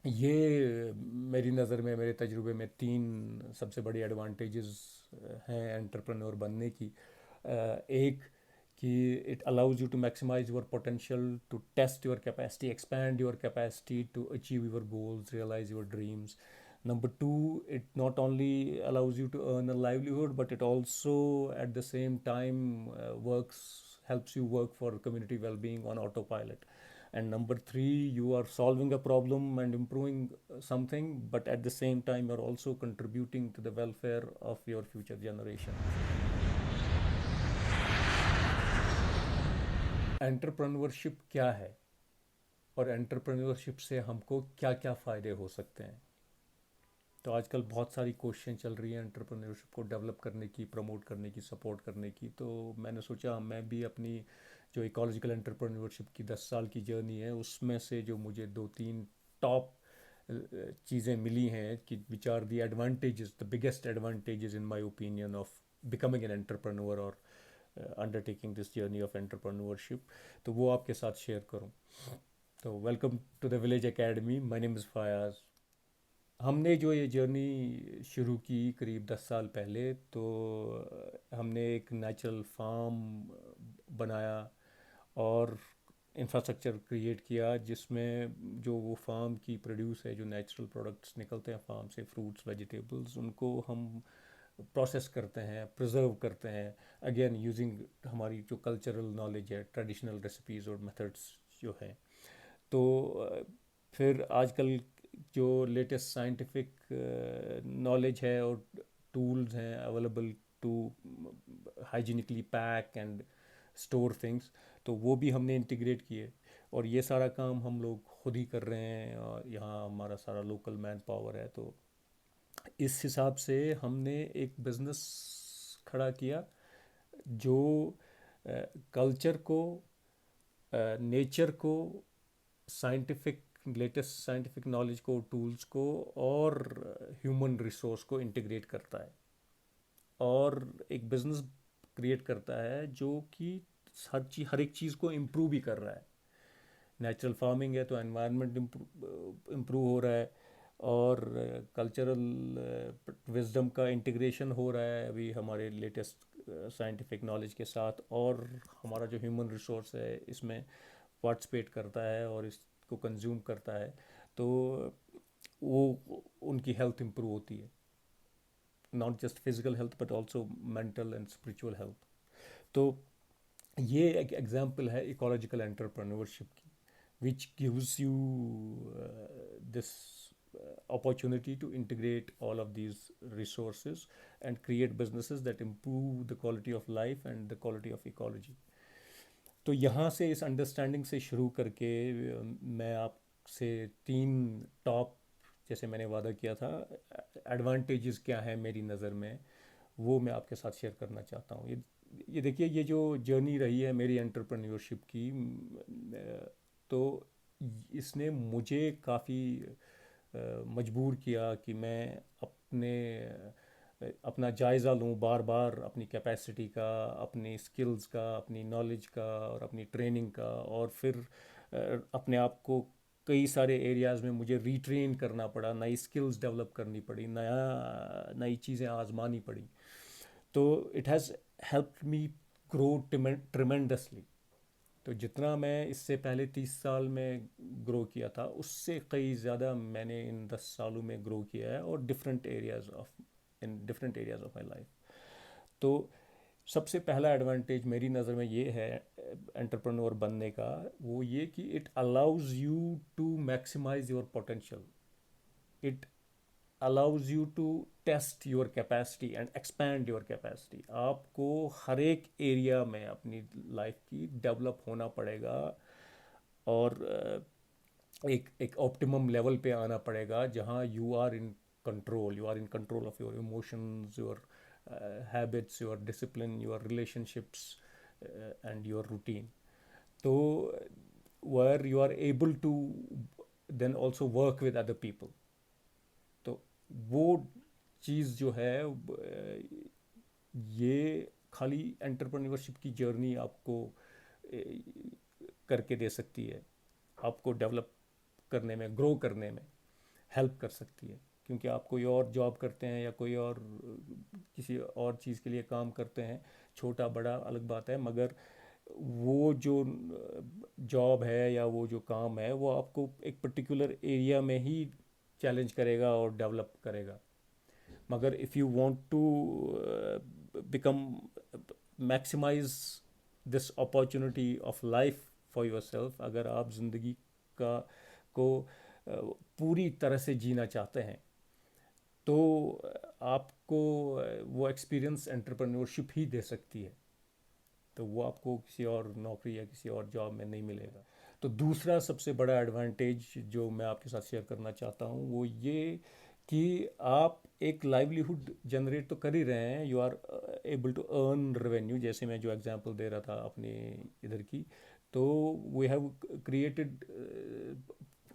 ये मेरी नज़र में, मेरे तजुर्बे में तीन सबसे बड़ी एडवांटेजेस हैं एंटरप्रेन्योर बनने की। एक कि it allows you to maximise your potential, to test your capacity, expand your capacity to achieve your goals, realise your dreams. Number two, it not only allows you to earn a livelihood, but it also at the same time helps you work for community well-being on autopilot. And number three, you are solving a problem and improving something, but at the same time you're also contributing to the welfare of your future generation. Entrepreneurship क्या है और entrepreneurship से हमको क्या क्या फ़ायदे हो सकते हैं? तो आजकल बहुत सारी क्वेश्चन चल रही है एंटरप्रेन्योरशिप को डेवलप करने की, प्रमोट करने की, सपोर्ट करने की। तो मैंने सोचा मैं भी अपनी जो इकोलॉजिकल एंटरप्रेन्योरशिप की 10 साल की जर्नी है उसमें से जो मुझे दो तीन टॉप चीज़ें मिली हैं कि which are the advantages, the biggest advantages in my opinion of becoming an entrepreneur और undertaking this journey of entrepreneurship, तो वो आपके साथ शेयर करूं। तो welcome to the village academy, my name is Fayaz. हमने जो ये जर्नी शुरू की करीब 10 साल पहले, तो हमने एक नेचुरल फार्म बनाया और इंफ्रास्ट्रक्चर क्रिएट किया जिसमें जो वो फार्म की प्रोड्यूस है, जो नेचुरल प्रोडक्ट्स निकलते हैं फार्म से, फ्रूट्स, वेजिटेबल्स, उनको हम प्रोसेस करते हैं, प्रिजर्व करते हैं, अगेन यूजिंग हमारी जो कल्चरल नॉलेज है, ट्रेडिशनल रेसिपीज़ और मेथड्स जो हैं। तो फिर आजकल जो लेटेस्ट साइंटिफिक नॉलेज है और टूल्स हैं available to hygienically pack and store things, तो वो भी हमने इंटीग्रेट किए। और ये सारा काम हम लोग खुद ही कर रहे हैं और यहाँ हमारा सारा लोकल मैन पावर है। तो इस हिसाब से हमने एक बिज़नेस खड़ा किया जो कल्चर को, नेचर को, साइंटिफिक, लेटेस्ट साइंटिफिक नॉलेज को, टूल्स को और ह्यूमन रिसोर्स को इंटीग्रेट करता है और एक बिजनेस क्रिएट करता है जो कि हर एक चीज़ को इम्प्रूव भी कर रहा है। नेचुरल फार्मिंग है तो एनवायरनमेंट इम्प्रूव हो रहा है और कल्चरल विजडम का इंटीग्रेशन हो रहा है अभी हमारे लेटेस्ट साइंटिफिक नॉलेज के साथ, और हमारा जो ह्यूमन रिसोर्स है इसमें पार्टिसिपेट करता है और इसको कंज्यूम करता है। तो वो उनकी हेल्थ इम्प्रूव होती है, not just physical health but also mental and spiritual health. तो ये एक एग्जाम्पल है इकोलॉजिकल एंटरप्रेन्योरशिप की, which gives you this opportunity to integrate all of these resources and create businesses that improve the quality of life and the quality of ecology. तो यहाँ से इस understanding से शुरू करके मैं आपसे तीन टॉप, जैसे मैंने वादा किया था, एडवांटेजेस क्या है मेरी नज़र में, वो मैं आपके साथ शेयर करना चाहता हूँ। ये देखिए, ये जो जर्नी रही है मेरी एंटरप्रेन्योरशिप की, तो इसने मुझे काफ़ी मजबूर किया कि मैं अपना जायज़ा लूँ बार बार, अपनी कैपेसिटी का, अपनी स्किल्स का, अपनी नॉलेज का और अपनी ट्रेनिंग का, और फिर अपने आप को कई सारे एरियाज़ में मुझे रीट्रेन करना पड़ा, नई स्किल्स डेवलप करनी पड़ी, नई चीज़ें आजमानी पड़ी। तो it has helped me grow tremendously. तो जितना मैं इससे पहले 30 साल में ग्रो किया था उससे कई ज़्यादा मैंने इन 10 सालों में ग्रो किया है, और different areas of my life. तो सबसे पहला एडवांटेज मेरी नज़र में ये है एंटरप्रेन्योर बनने का, वो ये कि it allows you to maximise your potential. It allows you to test your capacity and expand your capacity. आपको हर एक एरिया में अपनी लाइफ की डेवलप होना पड़ेगा और एक एक ऑप्टिमम लेवल पे आना पड़ेगा जहाँ you are in control, you are in control of your emotions, your habits, your discipline, your relationships and your routine. तो where you are able to then also work with other people। तो वो चीज़ जो है ये खाली entrepreneurship की journey आपको करके दे सकती है, आपको डेवलप करने में, ग्रो करने में। हेल्प कर सकती है। क्योंकि आप कोई और जॉब करते हैं या कोई और किसी और चीज़ के लिए काम करते हैं, छोटा बड़ा अलग बात है, मगर वो जो जॉब है या वो जो काम है वो आपको एक पर्टिकुलर एरिया में ही चैलेंज करेगा और डेवलप करेगा। मगर if you want to become maximise this opportunity of life for your self, अगर आप ज़िंदगी का को पूरी तरह से जीना चाहते हैं, तो आपको वो एक्सपीरियंस एंटरप्रेन्योरशिप ही दे सकती है। तो वो आपको किसी और नौकरी या किसी और जॉब में नहीं मिलेगा। तो दूसरा सबसे बड़ा एडवांटेज जो मैं आपके साथ शेयर करना चाहता हूँ वो ये कि आप एक लाइवलीहुड जनरेट तो कर ही रहे हैं, you are able to earn revenue. जैसे मैं जो एग्जांपल दे रहा था अपने इधर की, तो we have created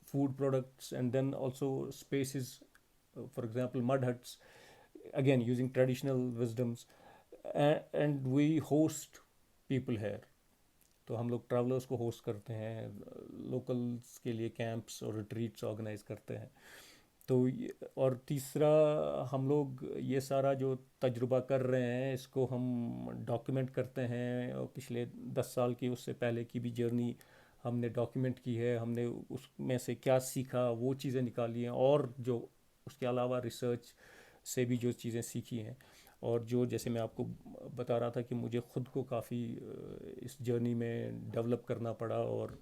food products and then also spaces, for example mud huts, again using traditional wisdoms, and we host people here। तो हम लोग ट्रैवलर्स को होस्ट करते हैं, लोकल्स के लिए कैंप्स और रिट्रीट्स ऑर्गेनाइज करते हैं। तो और तीसरा, हम लोग ये सारा जो तजुर्बा कर रहे हैं इसको हम डॉक्यूमेंट करते हैं, और पिछले 10 साल की उससे पहले की भी जर्नी हमने डॉक्यूमेंट की है। हमने उसमें से क्या सीखा वो चीज़ें निकाली हैं, और जो उसके अलावा रिसर्च से भी जो चीज़ें सीखी हैं, और जो जैसे मैं आपको बता रहा था कि मुझे ख़ुद को काफ़ी इस जर्नी में डेवलप करना पड़ा और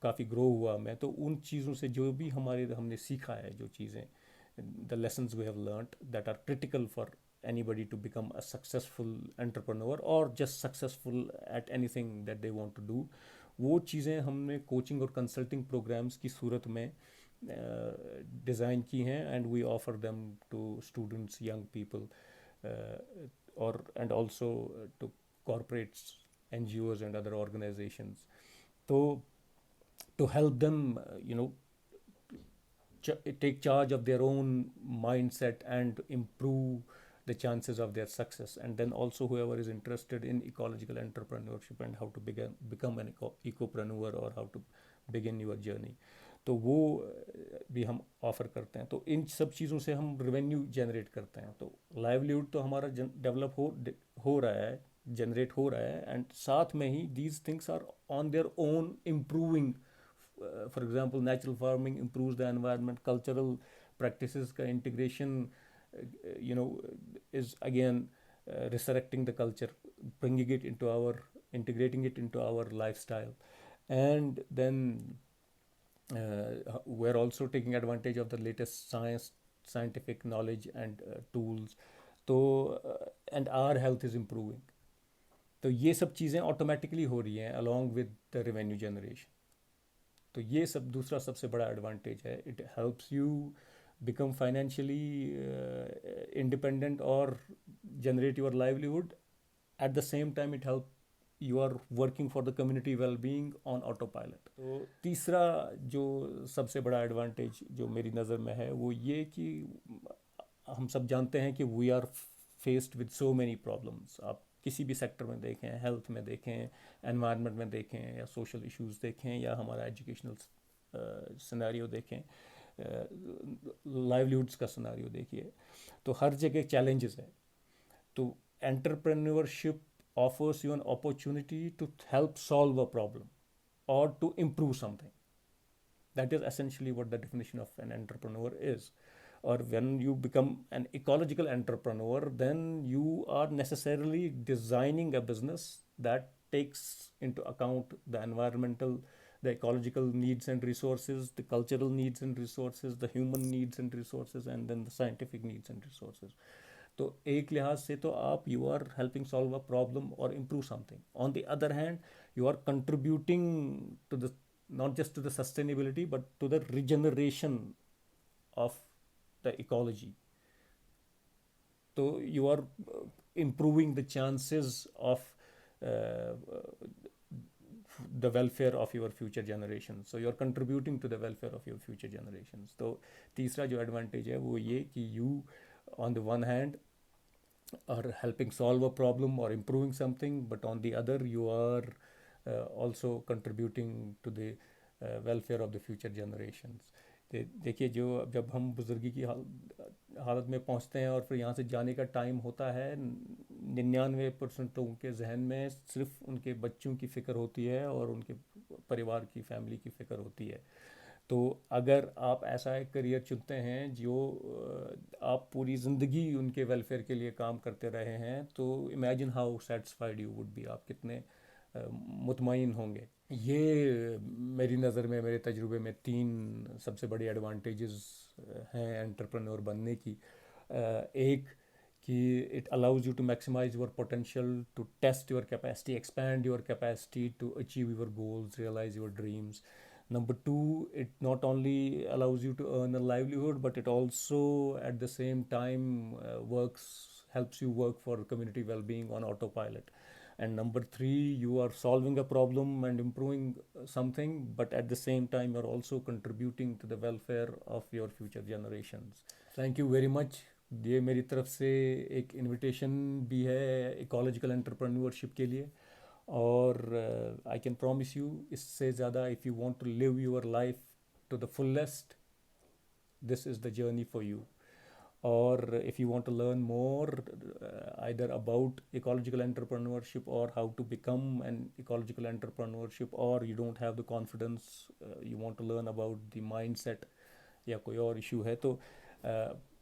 काफ़ी ग्रो हुआ मैं, तो उन चीज़ों से जो भी हमने सीखा है, जो चीज़ें the lessons we have learned that are critical for anybody to become a successful entrepreneur or just successful at anything that they want to do, वो चीज़ें हमने कोचिंग और कंसल्टिंग प्रोग्राम्स की सूरत में डिज़ाइन की हैं, and we offer them to students, young people, और and also to corporates, NGOs and other organizations, तो to help them take charge of their own mindset and improve the chances of their success. And then also whoever is interested in ecological entrepreneurship and how to become an ecopreneur or how to begin your journey, तो वो भी हम offer करते हैं। तो इन सब चीज़ों से हम रेवेन्यू जनरेट करते हैं। तो लाइवलीहुड तो हमारा डेवलप हो रहा है, जनरेट हो रहा है, एंड साथ में ही these things are on their own improving. For example natural farming improves the environment, cultural practices का integration is again resurrecting the culture, bringing it into integrating it into our lifestyle. And then we're also taking advantage of the latest scientific knowledge and tools, तो and our health is improving। तो ये सब चीज़ें automatically हो रही हैं along with the revenue generation। तो ये सब दूसरा सबसे बड़ा एडवांटेज है। It helps you become financially independent or generate your livelihood। At the same time it helps you are working for the community well-being on autopilot। तो तीसरा जो सबसे बड़ा एडवांटेज जो मेरी नज़र में है वो ये कि हम सब जानते हैं कि we are faced with so many problems. आप किसी भी सेक्टर में देखें, हेल्थ में देखें, एनवायरनमेंट में देखें, या सोशल इश्यूज देखें, या हमारा एजुकेशनल सिनेरियो देखें, लाइवलीहुड्स का सिनेरियो देखिए, तो हर जगह चैलेंजेस है। तो entrepreneurship offers you an opportunity to help solve a problem or to improve something। That is essentially what the definition of an entrepreneur is। Or when you become an ecological entrepreneur, then you are necessarily designing a business that takes into account the environmental, the ecological needs and resources, the cultural needs and resources, the human needs and resources, and then the scientific needs and resources। तो एक लिहाज से तो आप you are helping solve a problem और improve something. On the other hand you are contributing to the not just to the sustainability but to the regeneration of the ecology। So you are improving the chances of the welfare of your future generations। So you are contributing to the welfare of your future generations। तो तीसरा जो advantage है वो ये कि you on the one hand are helping solve a problem or improving something, but on the other you are also contributing to the welfare of the future generations। देखिए, जो जब हम बुजुर्गी की हालत में पहुंचते हैं और फिर यहाँ से जाने का टाइम होता है, 99% लोगों के जहन में सिर्फ उनके बच्चों की फ़िक्र होती है और उनके परिवार की, फैमिली की फ़िक्र होती है। तो अगर आप ऐसा एक करियर चुनते हैं जो आप पूरी ज़िंदगी उनके वेलफेयर के लिए काम करते रहे हैं, तो imagine how satisfied you would be, आप कितने मुतमईन होंगे। ये मेरी नज़र में, मेरे तजुर्बे में, तीन सबसे बड़ी एडवांटेजेस हैं एंटरप्रेन्योर बनने की। एक कि it allows you to maximise your potential, to test your capacity, expand your capacity to achieve your goals, realise your dreams. Number two, it not only allows you to earn a livelihood, but it also at the same time helps you work for community well-being on autopilot. And number three, you are solving a problem and improving something, but at the same time you're also contributing to the welfare of your future generations. Thank you very much. ये मेरी तरफ से एक invitation भी है ecological entrepreneurship के लिए, और आई कैन प्रॉमिस यू, इससे ज़्यादा, if you want to live your life to the fullest, this is the journey for you. Or if you want to learn more either about ecological entrepreneurship or how to become an ecological entrepreneurship, or you don't have the confidence, you want to learn about the mindset या कोई और issue है, तो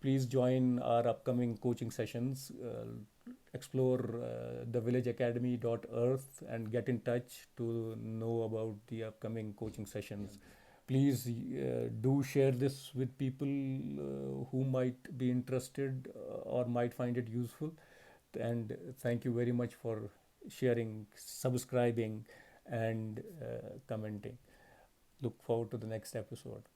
please join our upcoming coaching sessions. Explore thevillageacademy.earth and get in touch to know about the upcoming coaching sessions. Please do share this with people who might be interested or might find it useful. And thank you very much for sharing, subscribing, and commenting. Look forward to the next episode.